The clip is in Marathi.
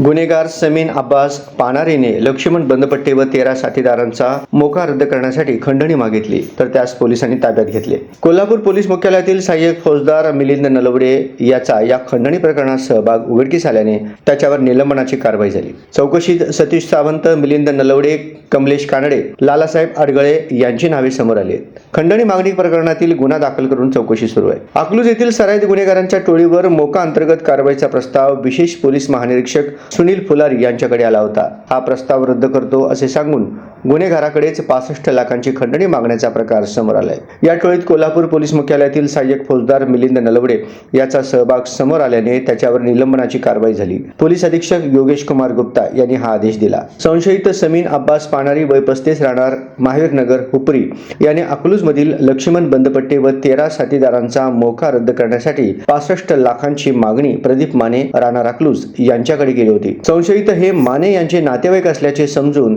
गुन्हेगार समीन अब्बास पानारीने लक्ष्मण बंदपट्टे व 13 साथीदारांचा मोका रद्द करण्यासाठी खंडणी मागितली, तर त्यास पोलिसांनी ताब्यात घेतले. कोल्हापूर पोलीस मुख्यालयातील सहाय्यक फौजदार मिलिंद नलवडे याचा या खंडणी प्रकरणात सहभाग उघडकीस आल्याने त्याच्यावर निलंबनाची कारवाई झाली. चौकशीत सतीश सावंत, मिलिंद नलवडे, कमलेश कानडे, लालासाहेब अडगळे यांची नावे समोर आली. खंडणी मागणी प्रकरणातील गुन्हा दाखल करून चौकशी सुरू आहे. अकलूज येथील सराईत गुन्हेगारांच्या टोळीवर मोका अंतर्गत कारवाईचा प्रस्ताव विशेष पोलीस महानिरीक्षक सुनील फुलारी यांच्याकडे आला होता. हा प्रस्ताव रद्द करतो असे सांगून गुन्हेगाराकडेच 65 लाखांची खंडणी मागण्याचा प्रकार समोर आलाय. या टोळीत कोल्हापूर पोलीस मुख्यालयातील सहाय्यक फौजदार मिलिंद नलवडे याचा सहभाग समोर आल्याने त्याच्यावर निलंबनाची कारवाई झाली. पोलीस अधीक्षक योगेश कुमार गुप्ता यांनी हा आदेश दिला. संशयित समीन अब्बास पानारी वय 35 राहणार महावीर नगर हुपरी याने अकलूज मधील लक्ष्मण बंदपट्टे व 13 साथीदारांचा मोका रद्द करण्यासाठी 65 लाखांची मागणी प्रदीप माने राहणार अकलूज यांच्याकडे केली होती. संशयित हे माने यांचे नातेवाईक असल्याचे समजून